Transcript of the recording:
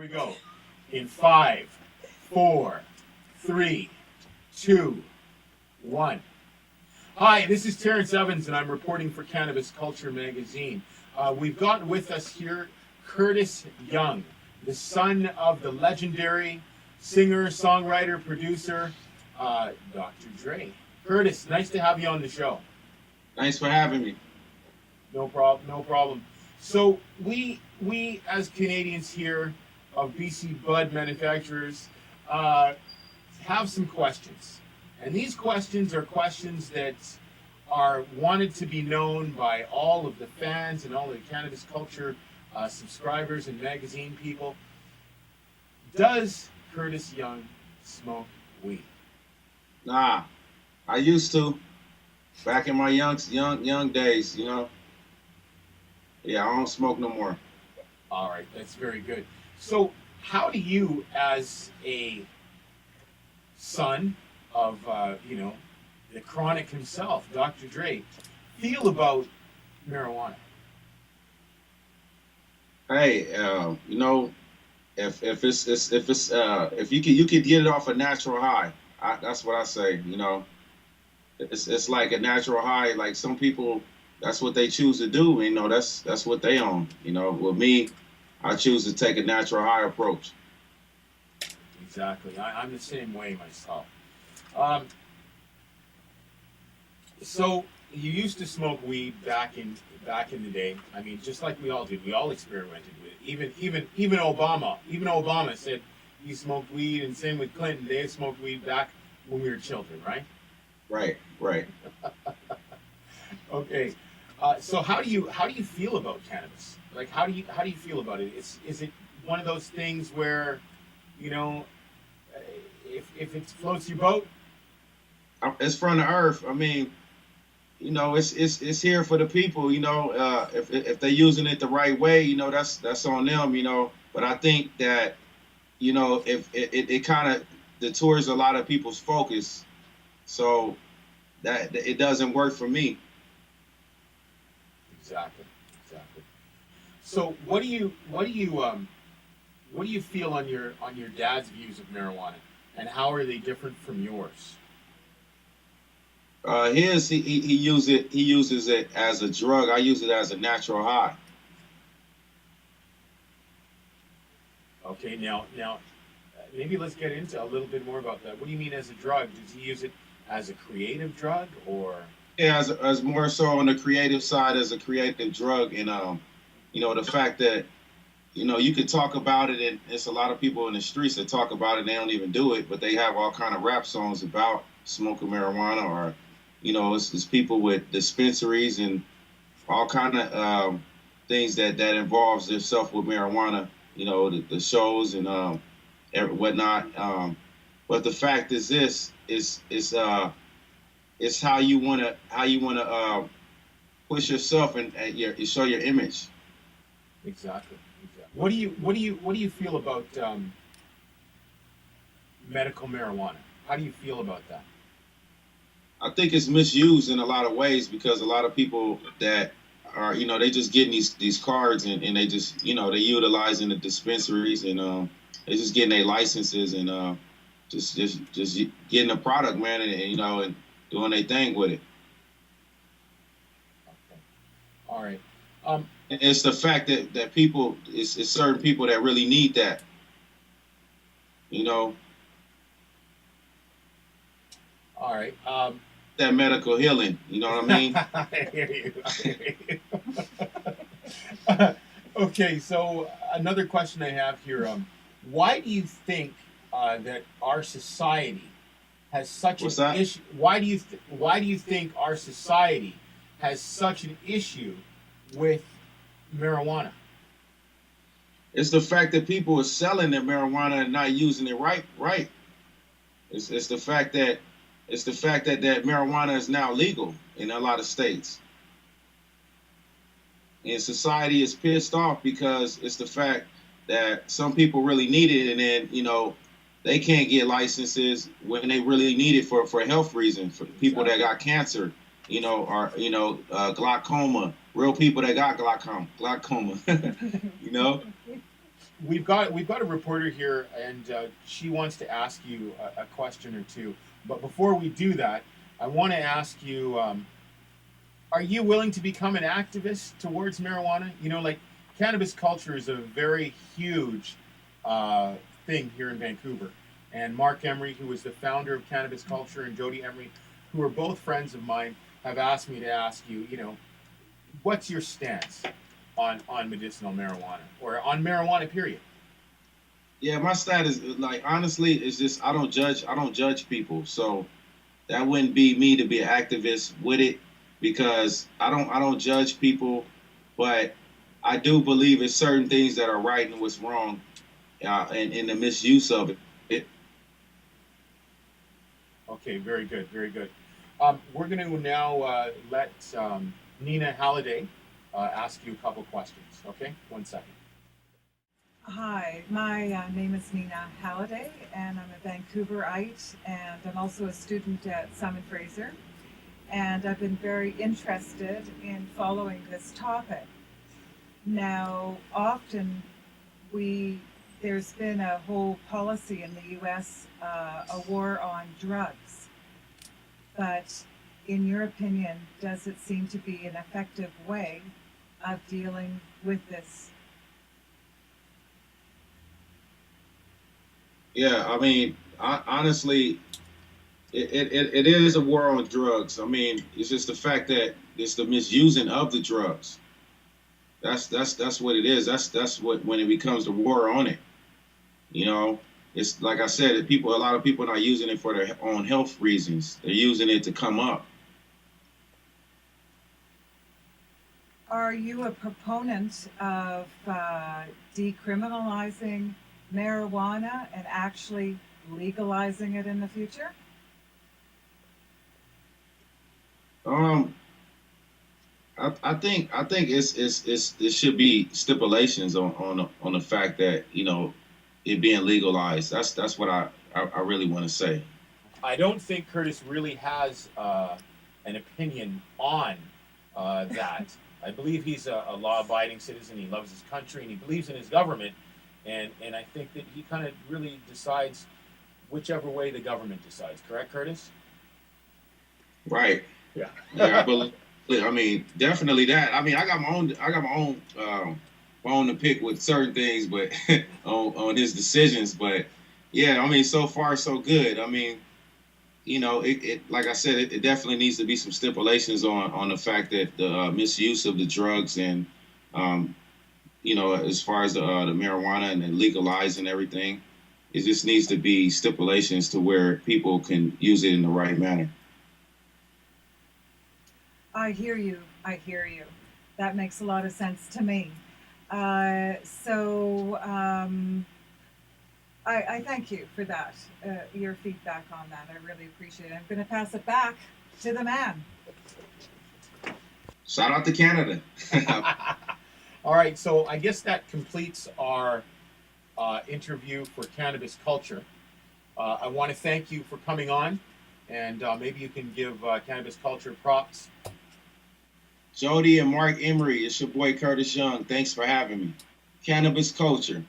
we go. In 5, 4, 3, 2, 1. Hi, this is Terrance Evans, and I'm reporting for Canadbis Culture magazine. We've got with us here Curtis Young, the son of the legendary singer, songwriter, producer, Dr. Dre. Curtis, nice to have you on the show. Thanks for having me. No problem, no problem. So we as Canadians here of BC Bud Manufacturers have some questions. And these questions are questions that are wanted to be known by all of the fans and all the Canadbis Culture subscribers and magazine people. Does Curtis Young smoke weed? Nah, I used to back in my young days, Yeah, I don't smoke no more. All right, that's very good. So how do you, as a son of, the Chronic himself, Dr. Dre, feel about marijuana? Hey, if you could get it off a natural high, that's what I say. It's like a natural high. Like some people, that's what they choose to do. That's what they own. With me, I choose to take a natural high approach. Exactly. I'm the same way myself. So you used to smoke weed back in the day. I mean, just like we all did. We all experimented with it. Even Obama. Even Obama said he smoked weed, and same with Clinton. They smoked weed back when we were children, right? Right. Okay. So how do you feel about cannabis? Like how do you feel about it? Is it one of those things where, if it floats your boat? It's from the earth. I mean, it's here for the people. If they're using it the right way, that's on them. But I think that, if it kind of detours a lot of people's focus, so that it doesn't work for me. Exactly. So what do you feel on your dad's views of marijuana, and how are they different from yours? He uses it as a drug. I use it as a natural high. Okay, now maybe let's get into a little bit more about that. What do you mean as a drug? Does he use it as a creative drug, or? Yeah, as more so on the creative side, as a creative drug, and the fact that you could talk about it, and it's a lot of people in the streets that talk about it. And they don't even do it, but they have all kind of rap songs about smoking marijuana, or it's people with dispensaries and all kind of things that involves themselves with marijuana. The shows and whatnot. But the fact is this it's how you wanna push yourself and show your image. Exactly. What do you feel about medical marijuana? How do you feel about that? I think it's misused in a lot of ways, because a lot of people that are, they just getting these cards, and they just, they utilizing the dispensaries, and they just getting their licenses, and just getting a product, man, and doing their thing with it. Okay. All right. It's the fact that people, it's certain people that really need that. All right. That medical healing. You know what I mean? I hear you. Okay, so another question I have here: why do you think that our society has such an issue? Why do you think our society has such an issue with marijuana? It's the fact that people are selling their marijuana and not using it right. It's the fact that that marijuana is now legal in a lot of states. And society is pissed off because it's the fact that some people really need it, and then, they can't get licenses when they really need it for health reasons, for people that got cancer, or glaucoma, real people that got glaucoma, we've got a reporter here, and she wants to ask you a question or two. But before we do that, I want to ask you: are you willing to become an activist towards marijuana? You know, like cannabis culture is a very huge uh, thing here in Vancouver. And Mark Emery, who is the founder of Cannabis Culture, and Jody Emery, who are both friends of mine, have asked me to ask you, you know, what's your stance on medicinal marijuana or on marijuana period? Yeah, my status, like honestly, is just I don't judge people. So that wouldn't be me to be an activist with it because I don't judge people, but I do believe in certain things that are right and what's wrong, and in the misuse of it. Okay, very good, very good. We're going to now let Nina Halliday ask you a couple questions. Okay, 1 second. Hi, my name is Nina Halliday, and I'm a Vancouverite, and I'm also a student at Simon Fraser. And I've been very interested in following this topic. Now, often there's been a whole policy in the U.S., a war on drugs. But in your opinion, does it seem to be an effective way of dealing with this? Yeah, I mean, honestly, it is a war on drugs. I mean, it's just the fact that it's the misusing of the drugs. That's what it is. That's what when it becomes the war on it. You know, it's like I said, a lot of people are not using it for their own health reasons. They're using it to come up. Are you a proponent of decriminalizing marijuana and actually legalizing it in the future? Um, I think it should be stipulations on the fact that it being legalized. That's what I really want to say. I don't think Curtis really has an opinion on that. I believe he's a law-abiding citizen. He loves his country and he believes in his government. And I think that he kind of really decides whichever way the government decides. Correct, Curtis? Right. Yeah. Yeah, I mean, definitely that. I mean, I got my own bone to pick with certain things, but on his decisions. But yeah, I mean, so far so good. I mean, it like I said, it definitely needs to be some stipulations on the fact that the misuse of the drugs and as far as the marijuana and the legalizing everything, it just needs to be stipulations to where people can use it in the right manner. I hear you. I hear you. That makes a lot of sense to me. I thank you for that, your feedback on that. I really appreciate it. I'm going to pass it back to the man. Shout out to Canada. All right, so I guess that completes our interview for Cannabis Culture. I want to thank you for coming on, and maybe you can give Cannabis Culture props. Jody and Mark Emery, it's your boy Curtis Young. Thanks for having me. Cannabis Culture.